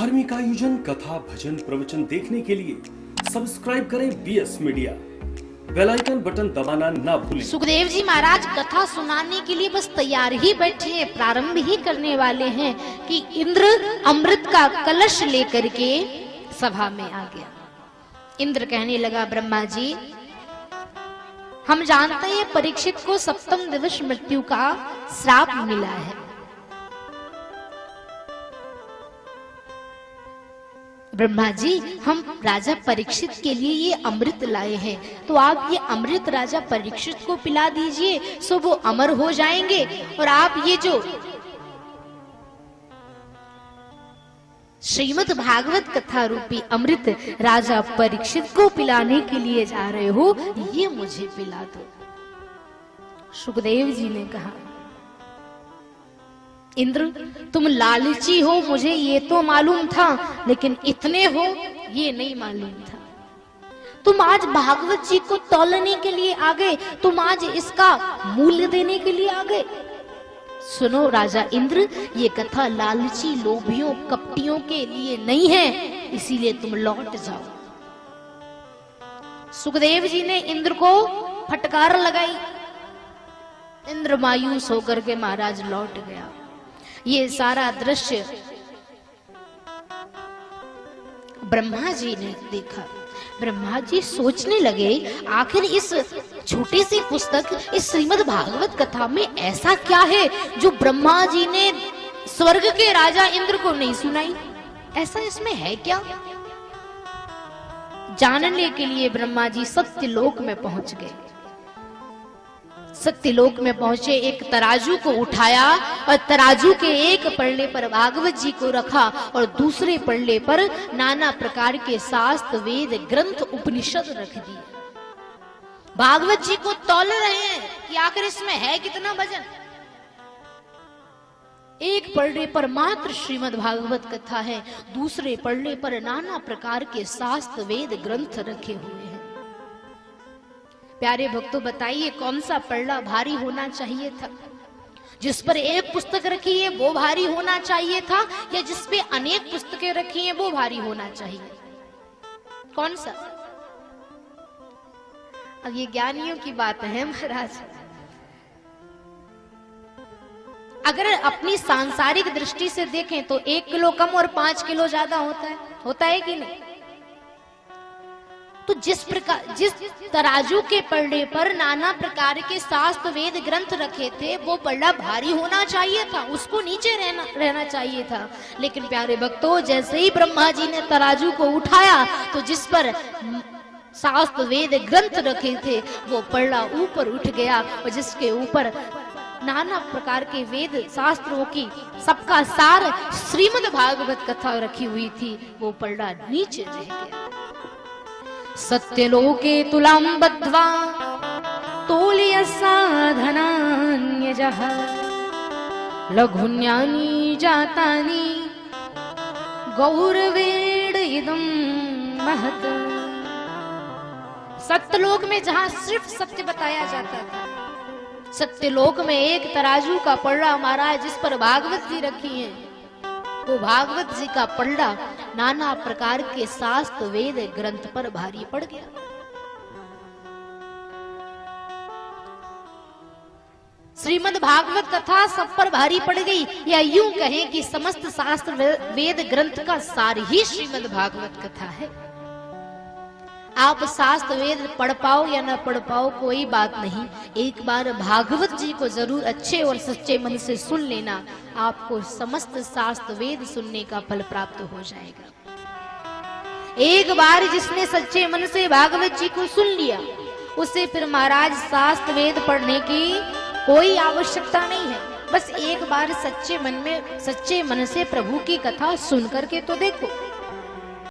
धार्मिक आयोजन, कथा, भजन, प्रवचन देखने के लिए सब्सक्राइब करें BS media. Bell icon button दबाना ना भूलें। सुखदेव जी महाराज कथा सुनाने के लिए बस तैयार ही बैठे हैं, प्रारंभ ही करने वाले हैं कि इंद्र अमृत का कलश लेकर के सभा में आ गया। इंद्र कहने लगा, ब्रह्मा जी हम जानते हैं परीक्षित को सप्तम दिवस मृत्यु का श्राप मिला है। ब्रह्मा जी हम राजा परीक्षित के लिए ये अमृत लाए हैं, तो आप ये अमृत राजा परीक्षित को पिला दीजिए, सो वो अमर हो जाएंगे। और आप ये जो श्रीमद् भागवत कथा रूपी अमृत राजा परीक्षित को पिलाने के लिए जा रहे हो, ये मुझे पिला दो। सुखदेव जी ने कहा, इंद्र तुम लालची हो मुझे ये तो मालूम था, लेकिन इतने हो ये नहीं मालूम था। तुम आज भागवत जी को तौलने के लिए आ गए, तुम आज इसका मूल्य देने के लिए आ गए। सुनो राजा इंद्र, ये कथा लालची लोभियों कपटियों के लिए नहीं है, इसीलिए तुम लौट जाओ। सुखदेव जी ने इंद्र को फटकार लगाई। इंद्र मायूस होकर के महाराज लौट गया। ये सारा दृश्य ब्रह्मा जी ने देखा। ब्रह्मा जी सोचने लगे, आखिर इस छोटी सी पुस्तक, इस श्रीमद् भागवत कथा में ऐसा क्या है जो ब्रह्मा जी ने स्वर्ग के राजा इंद्र को नहीं सुनाई? ऐसा इसमें है क्या? जानने के लिए ब्रह्मा जी सत्यलोक में पहुंच गए। सत्यलोक में पहुंचे, एक तराजू को उठाया और तराजू के एक पल्ले पर भागवत जी को रखा और दूसरे पल्ले पर नाना प्रकार के शास्त्र, वेद, ग्रंथ, उपनिषद रख दिए। भागवत जी को तौल रहे हैं कि आखिर इसमें है कितना वजन। एक पल्ले पर मात्र श्रीमद् भागवत कथा है, दूसरे पल्ले पर नाना प्रकार के शास्त्र, वेद, ग्रंथ रखे हुए हैं। प्यारे भक्तों बताइए कौन सा पल्ला भारी होना चाहिए था? जिस पर एक पुस्तक रखी है वो भारी होना चाहिए था, या जिस पे अनेक पुस्तकें रखी हैं वो भारी होना चाहिए? कौन सा? अब ये ज्ञानियों की बात है महाराज। अगर अपनी सांसारिक दृष्टि से देखें तो 1 किलो कम और 5 किलो ज्यादा होता है कि नहीं? तो जिस तराजू के पल्ले पर नाना प्रकार के शास्त्र, वेद, ग्रंथ रखे थे वो पल्ला भारी होना चाहिए था, उसको नीचे रहना चाहिए था। लेकिन प्यारे भक्तों, जैसे ही ब्रह्मा जी ने तराजू को उठाया तो जिस पर शास्त्र, वेद, ग्रंथ रखे थे वो पल्ला ऊपर उठ गया, और जिसके ऊपर नाना प्रकार के वेद शास्त्रों की सबका सार श्रीमद् भागवत कथा रखी हुई थी, वो पल्ला नीचे रह गया। सत्यलोके तुलां बद्ध्वा तोल्य साधनान्यजः लघुन्यानि जातानि गौरवेण इदं महत्। सत्यलोक में जहां सिर्फ सत्य बताया जाता था, सत्यलोक में एक तराजू का पल्ला महाराज जिस पर भागवत जी रखी है, वो भागवत जी का पल्ला नाना प्रकार के शास्त्र, वेद, ग्रंथ पर भारी पड़ गया। श्रीमद् भागवत कथा सब पर भारी पड़ गई, या यूं कहें कि समस्त शास्त्र, वेद, ग्रंथ का सार ही श्रीमद् भागवत कथा है। आप शास्त्र वेद पढ़ पाओ या न पढ़ पाओ कोई बात नहीं, एक बार भागवत जी को जरूर अच्छे और सच्चे मन से सुन लेना, आपको समस्त शास्त्र वेद सुनने का फल प्राप्त हो जाएगा। एक बार जिसने सच्चे मन से भागवत जी को सुन लिया, उसे फिर महाराज शास्त्र वेद पढ़ने की कोई आवश्यकता नहीं है। बस एक बार सच्चे मन से प्रभु की कथा सुन करके तो देखो।